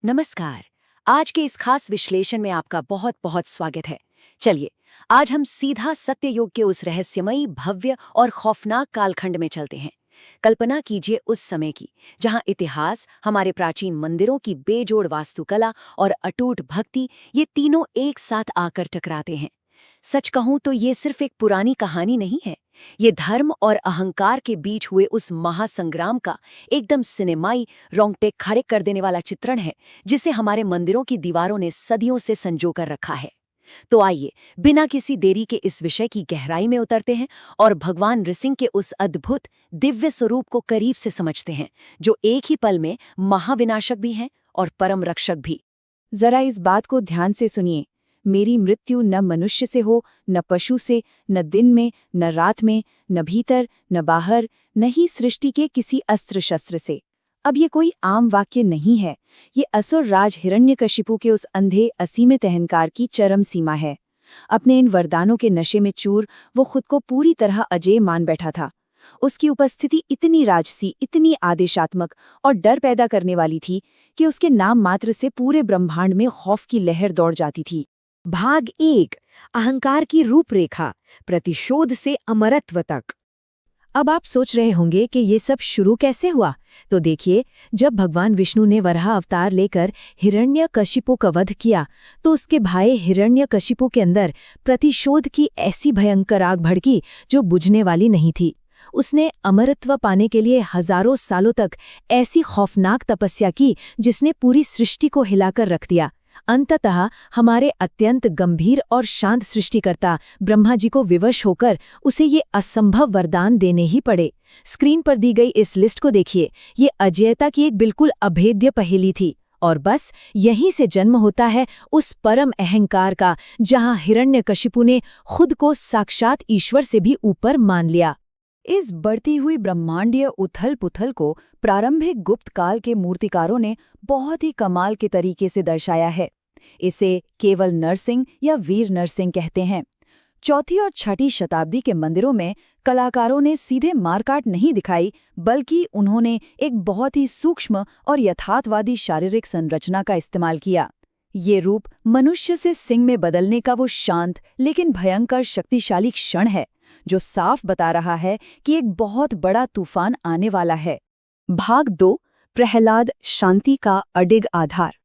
नमस्कार। आज के इस खास विश्लेषण में आपका बहुत बहुत स्वागत है। चलिए, आज हम सीधा सत्ययुग के उस रहस्यमयी, भव्य और खौफनाक कालखंड में चलते हैं। कल्पना कीजिए उस समय की, जहां इतिहास, हमारे प्राचीन मंदिरों की बेजोड़ वास्तुकला और अटूट भक्ति, ये तीनों एक साथ आकर टकराते हैं। सच कहूं तो ये सिर्फ एक पुरानी कहानी नहीं है। ये धर्म और अहंकार के बीच हुए उस महासंग्राम का एकदम सिनेमाई, रोंगटे खड़े कर देने वाला चित्रण है, जिसे हमारे मंदिरों की दीवारों ने सदियों से संजो कर रखा है। तो आइए, बिना किसी देरी के इस विषय की गहराई में उतरते हैं और भगवान नृसिंह के उस अद्भुत दिव्य स्वरूप को करीब से समझते हैं, जो एक ही पल में महाविनाशक भी हैं और परम रक्षक भी। जरा इस बात को ध्यान से सुनिए। मेरी मृत्यु न मनुष्य से हो, न पशु से, न दिन में, न रात में, न भीतर, न बाहर, न ही सृष्टि के किसी अस्त्र शस्त्र से। अब ये कोई आम वाक्य नहीं है। ये असुर राज हिरण्यकशिपु के उस अंधे असीमित अहंकार की चरम सीमा है। अपने इन वरदानों के नशे में चूर वो खुद को पूरी तरह अजेय मान बैठा था। उसकी उपस्थिति इतनी राजसी, इतनी आदेशात्मक और डर पैदा करने वाली थी कि उसके नाम मात्र से पूरे ब्रह्मांड में खौफ की लहर दौड़ जाती थी। भाग 1। अहंकार की रूपरेखा, प्रतिशोध से अमरत्व तक। अब आप सोच रहे होंगे कि ये सब शुरू कैसे हुआ। तो देखिए, जब भगवान विष्णु ने वराह अवतार लेकर हिरण्यकशिपु का वध किया, तो उसके भाई हिरण्यकशिपु के अंदर प्रतिशोध की ऐसी भयंकर आग भड़की जो बुझने वाली नहीं थी। उसने अमरत्व पाने के लिए हजारों सालों तक ऐसी खौफनाक तपस्या की जिसने पूरी सृष्टि को हिलाकर रख दिया। अंततः हमारे अत्यंत गंभीर और शांत सृष्टिकर्ता ब्रह्मा जी को विवश होकर उसे ये असंभव वरदान देने ही पड़े। स्क्रीन पर दी गई इस लिस्ट को देखिए। ये अजेयता की एक बिल्कुल अभेद्य पहेली थी, और बस यहीं से जन्म होता है उस परम अहंकार का, जहां हिरण्यकशिपु ने खुद को साक्षात ईश्वर से भी ऊपर मान लिया। इस बढ़ती हुई ब्रह्मांडीय उथल-पुथल को प्रारंभिक गुप्त काल के मूर्तिकारों ने बहुत ही कमाल के तरीके से दर्शाया है। इसे केवल नरसिंह या वीर नरसिंह कहते हैं। चौथी और छठी शताब्दी के मंदिरों में कलाकारों ने सीधे मारकाट नहीं दिखाई, बल्कि उन्होंने एक बहुत ही सूक्ष्म और यथार्थवादी शारीरिक संरचना का इस्तेमाल किया। ये रूप मनुष्य से सिंह में बदलने का वो शांत लेकिन भयंकर शक्तिशाली क्षण है, जो साफ बता रहा है कि एक बहुत बड़ा तूफान आने वाला है। भाग 2। प्रहलाद, शांति का अडिग आधार।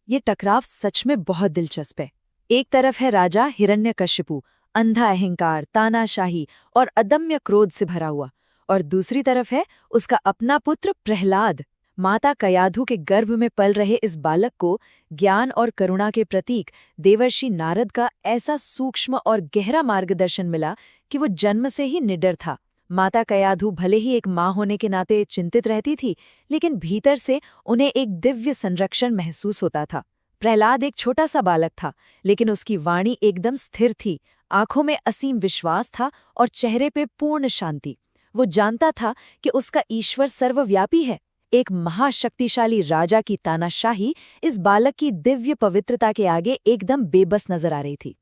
ये टकराव सच में बहुत दिलचस्प है। एक तरफ है राजा हिरण्यकशिपु, अंधा अहंकार, तानाशाही और अदम्य क्रोध से भरा हुआ, और दूसरी तरफ है उसका अपना पुत्र प्रहलाद, माता कयाधु के गर्भ में पल रहे इस बालक को ज्ञान और करुणा के प्रतीक देवर्षि नारद का ऐसा सूक्ष्म और गहरा मार्गदर्शन मिला कि वो जन्म से ही निडर था। माता कयाधु भले ही एक माँ होने के नाते चिंतित रहती थी, लेकिन भीतर से उन्हें एक दिव्य संरक्षण महसूस होता था। प्रहलाद एक छोटा सा बालक था, लेकिन उसकी वाणी एकदम स्थिर थी, आंखों में असीम विश्वास था और चेहरे पे पूर्ण शांति। वो जानता था कि उसका ईश्वर सर्वव्यापी है। एक महाशक्तिशाली राजा की तानाशाही इस बालक की दिव्य पवित्रता के आगे एकदम बेबस नजर आ रही थी।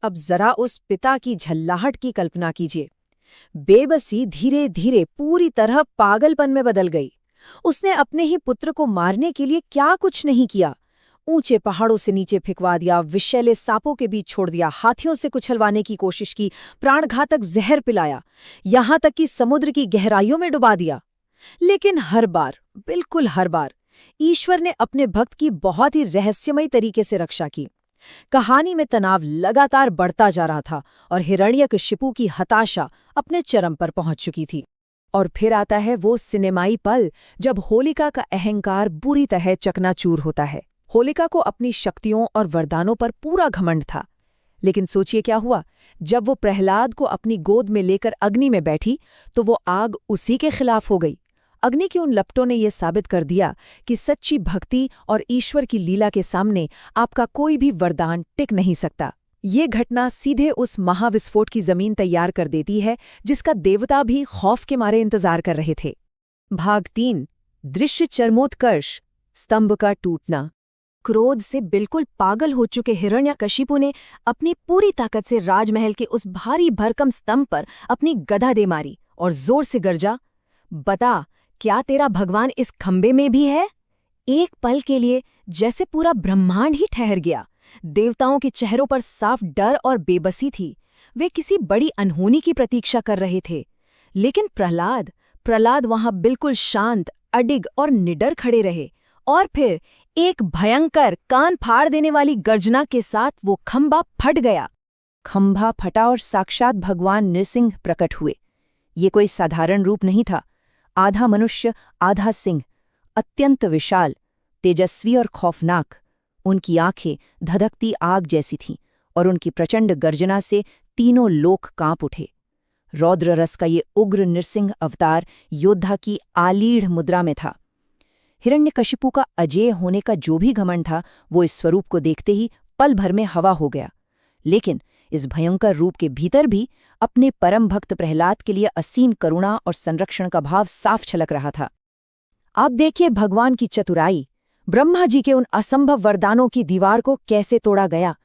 अब जरा उस पिता की झल्लाहट की कल्पना कीजिए। बेबसी धीरे धीरे पूरी तरह पागलपन में बदल गई। उसने अपने ही पुत्र को मारने के लिए क्या कुछ नहीं किया। ऊंचे पहाड़ों से नीचे फेंकवा दिया, विषैले सांपों के बीच छोड़ दिया, हाथियों से कुचलवाने की कोशिश की, प्राणघातक जहर पिलाया, यहां तक कि समुद्र की गहराइयों में डुबा दिया। लेकिन हर बार, बिल्कुल हर बार, ईश्वर ने अपने भक्त की बहुत ही रहस्यमयी तरीके से रक्षा की। कहानी में तनाव लगातार बढ़ता जा रहा था और हिरण्यकशिपु की हताशा अपने चरम पर पहुंच चुकी थी। और फिर आता है वो सिनेमाई पल जब होलिका का अहंकार बुरी तरह चकनाचूर होता है। होलिका को अपनी शक्तियों और वरदानों पर पूरा घमंड था, लेकिन सोचिए क्या हुआ जब वो प्रहलाद को अपनी गोद में लेकर अग्नि में बैठी, तो वो आग उसी के खिलाफ हो गई। अग्नि की उन लपटों ने यह साबित कर दिया कि सच्ची भक्ति और ईश्वर की लीला के सामने आपका कोई भी वरदान टिक नहीं सकता। ये घटना सीधे उस महाविस्फोट की जमीन तैयार कर देती है जिसका देवता भी खौफ के मारे इंतजार कर रहे थे। भाग 3। दृश्य चरमोत्कर्ष, स्तंभ का टूटना। क्रोध से बिल्कुल पागल हो चुके हिरण्यकशिपु ने अपनी पूरी ताकत से राजमहल के उस भारी भरकम स्तंभ पर अपनी गदा दे मारी और जोर से गरजा, बता, क्या तेरा भगवान इस खंबे में भी है? एक पल के लिए जैसे पूरा ब्रह्मांड ही ठहर गया। देवताओं के चेहरों पर साफ डर और बेबसी थी। वे किसी बड़ी अनहोनी की प्रतीक्षा कर रहे थे। लेकिन प्रहलाद वहां बिल्कुल शांत, अडिग और निडर खड़े रहे। और फिर एक भयंकर, कान फाड़ देने वाली गर्जना के साथ वो खंभा फट गया। खंभा फटा और साक्षात भगवान नृसिंह प्रकट हुए। ये कोई साधारण रूप नहीं था। आधा मनुष्य, आधा सिंह, अत्यंत विशाल, तेजस्वी और खौफनाक। उनकी आंखें धधकती आग जैसी थीं और उनकी प्रचंड गर्जना से तीनों लोक कांप उठे। रौद्र रस का ये उग्र नृसिंह अवतार योद्धा की आलीढ़ मुद्रा में था। हिरण्यकशिपु का अजेय होने का जो भी घमंड था, वो इस स्वरूप को देखते ही पल भर में हवा हो गया। लेकिन इस भयंकर रूप के भीतर भी अपने परम भक्त प्रहलाद के लिए असीम करुणा और संरक्षण का भाव साफ छलक रहा था। आप देखिए भगवान की चतुराई। ब्रह्मा जी के उन असंभव वरदानों की दीवार को कैसे तोड़ा गया।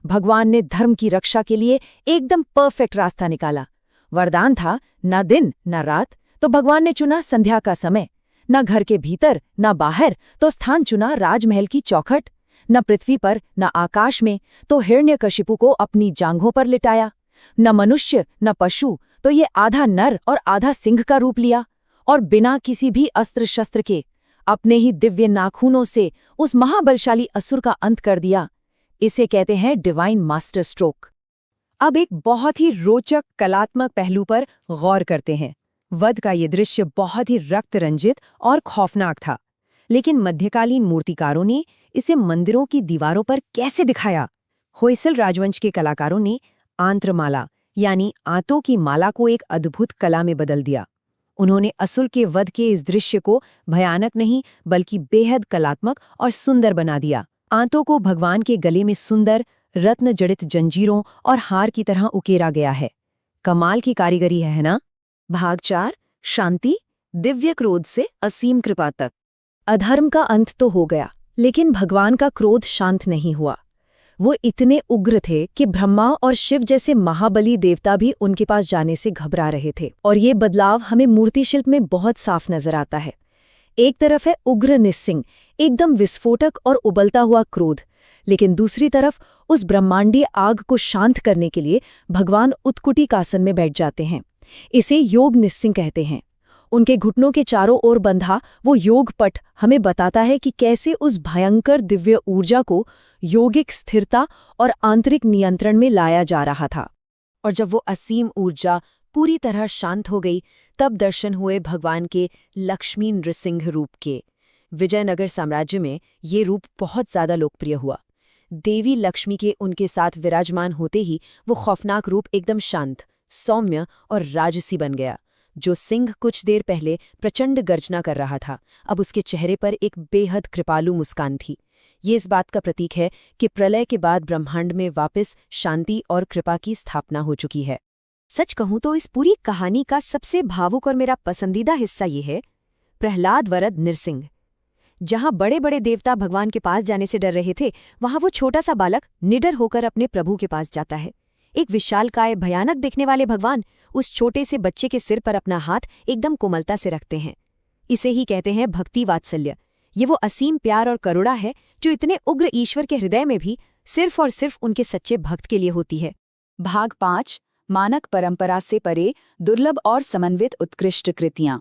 भगवान ने धर्म की रक्षा के लिए एकदम परफेक्ट रास्ता निकाला। वरदान था न दिन न रात, तो भगवान ने चुना संध्या का समय। न घर के भीतर न बाहर, तो स्थान चुना राजमहल की चौखट। न पृथ्वी पर न आकाश में, तो हिरण्यकशिपु को अपनी जांघों पर लिटाया। न मनुष्य न पशु, तो ये आधा नर और आधा सिंह का रूप लिया। और बिना किसी भी अस्त्र शस्त्र के अपने ही दिव्य नाखूनों से उस महाबलशाली असुर का अंत कर दिया। इसे कहते हैं डिवाइन मास्टर स्ट्रोक। अब एक बहुत ही रोचक कलात्मक पहलू पर गौर करते हैं। वध का ये दृश्य बहुत ही रक्त रंजित और खौफनाक था, लेकिन मध्यकालीन मूर्तिकारों ने इसे मंदिरों की दीवारों पर कैसे दिखाया? होयसल राजवंश के कलाकारों ने आंत्रमाला यानी आंतों की माला को एक अद्भुत कला में बदल दिया। उन्होंने असुर के वध के इस दृश्य को भयानक नहीं बल्कि बेहद कलात्मक और सुंदर बना दिया। आंतों को भगवान के गले में सुंदर रत्न जड़ित जंजीरों और हार की तरह उकेरा गया है। कमाल की कारीगरी है ना? भाग 4, शांति, दिव्य क्रोध से असीम कृपा तक। अधर्म का अंत तो हो गया, लेकिन भगवान का क्रोध शांत नहीं हुआ। वो इतने उग्र थे कि ब्रह्मा और शिव जैसे महाबली देवता भी उनके पास जाने से घबरा रहे थे। और ये बदलाव हमें मूर्तिशिल्प में बहुत साफ नजर आता है। एक तरफ है उग्र निस्सिंह, एकदम विस्फोटक और उबलता हुआ क्रोध, लेकिन दूसरी तरफ उस ब्रह्मांडीय आग को शांत करने के लिए भगवान उत्कुटिकासन में बैठ जाते हैं। इसे योग निस्सिंह कहते हैं। उनके घुटनों के चारों ओर बंधा वो योग पट हमें बताता है कि कैसे उस भयंकर दिव्य ऊर्जा को योगिक स्थिरता और आंतरिक नियंत्रण में लाया जा रहा था। और जब वो असीम ऊर्जा पूरी तरह शांत हो गई, तब दर्शन हुए भगवान के लक्ष्मी नृसिंह रूप के। विजयनगर साम्राज्य में ये रूप बहुत ज्यादा लोकप्रिय हुआ। देवी लक्ष्मी के उनके साथ विराजमान होते ही वो खौफनाक रूप एकदम शांत, सौम्य और राजसी बन गया। जो सिंह कुछ देर पहले प्रचंड गर्जना कर रहा था, अब उसके चेहरे पर एक बेहद कृपालु मुस्कान थी। ये इस बात का प्रतीक है कि प्रलय के बाद ब्रह्मांड में वापस शांति और कृपा की स्थापना हो चुकी है। सच कहूं तो इस पूरी कहानी का सबसे भावुक और मेरा पसंदीदा हिस्सा ये है, प्रहलाद वरद नृसिंह। जहां बड़े बड़े देवता भगवान के पास जाने से डर रहे थे, वहां वो छोटा सा बालक निडर होकर अपने प्रभु के पास जाता है। एक विशालकाय भयानक दिखने वाले भगवान उस छोटे से बच्चे के सिर पर अपना हाथ एकदम कोमलता से रखते हैं। इसे ही कहते हैं भक्ति वात्सल्य। ये वो असीम प्यार और करुणा है जो इतने उग्र ईश्वर के हृदय में भी सिर्फ और सिर्फ उनके सच्चे भक्त के लिए होती है। भाग 5, मानक परंपरा से परे दुर्लभ और समन्वित उत्कृष्ट कृतियां।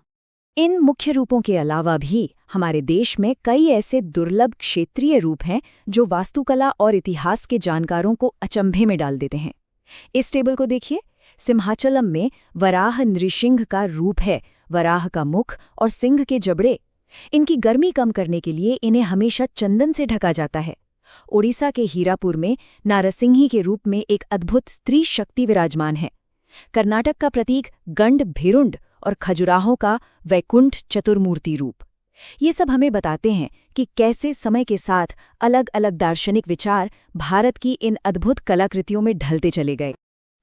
इन मुख्य रूपों के अलावा भी हमारे देश में कई ऐसे दुर्लभ क्षेत्रीय रूप हैं जो वास्तुकला और इतिहास के जानकारों को अचंभे में डाल देते हैं। इस टेबल को देखिए। सिंहाचलम में वराह नृसिंह का रूप है। वराह का मुख और सिंह के जबड़े। इनकी गर्मी कम करने के लिए इन्हें हमेशा चंदन से ढका जाता है। ओडिशा के हीरापुर में नारसिंही के रूप में एक अद्भुत स्त्री शक्ति विराजमान है। कर्नाटक का प्रतीक गंड भेरुंड और खजुराहों का वैकुंठ चतुर्मूर्ति रूप। ये सब हमें बताते हैं कि कैसे समय के साथ अलग अलग दार्शनिक विचार भारत की इन अद्भुत कलाकृतियों में ढलते चले गए।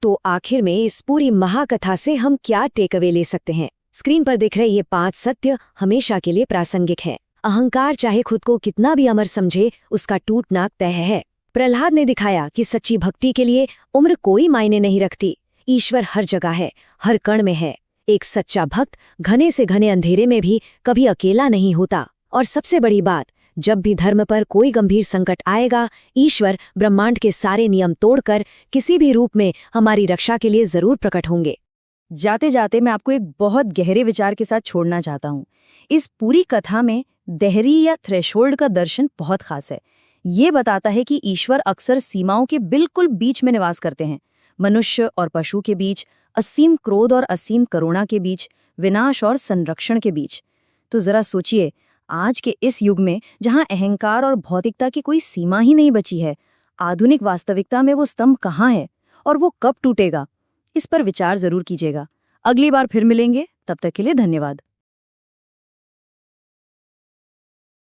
तो आखिर में इस पूरी महाकथा से हम क्या टेकअवे ले सकते हैं? स्क्रीन पर दिख रहे ये 5 सत्य हमेशा के लिए प्रासंगिक है। अहंकार चाहे खुद को कितना भी अमर समझे, उसका टूटना तय है। प्रहलाद ने दिखाया कि सच्ची भक्ति के लिए उम्र कोई मायने नहीं रखती। ईश्वर हर जगह है, हर कण में है। एक सच्चा भक्त घने से घने अंधेरे में भी कभी अकेला नहीं होता। और सबसे बड़ी बात, जब भी धर्म पर कोई गंभीर संकट आएगा, ईश्वर ब्रह्मांड के सारे नियम तोड़कर किसी भी रूप में हमारी रक्षा के लिए जरूर प्रकट होंगे। जाते जाते मैं आपको एक बहुत गहरे विचार के साथ छोड़ना चाहता हूँ। इस पूरी कथा में देहरी या थ्रेशोल्ड का दर्शन बहुत खास है। ये बताता है कि ईश्वर अक्सर सीमाओं के बिल्कुल बीच में निवास करते हैं, मनुष्य और पशु के बीच, असीम क्रोध और असीम करुणा के बीच, विनाश और संरक्षण के बीच। तो जरा सोचिए, आज के इस युग में जहां अहंकार और भौतिकता की कोई सीमा ही नहीं बची है, आधुनिक वास्तविकता में वो स्तंभ कहाँ है और वो कब टूटेगा? इस पर विचार जरूर कीजिएगा। अगली बार फिर मिलेंगे, तब तक के लिए धन्यवाद।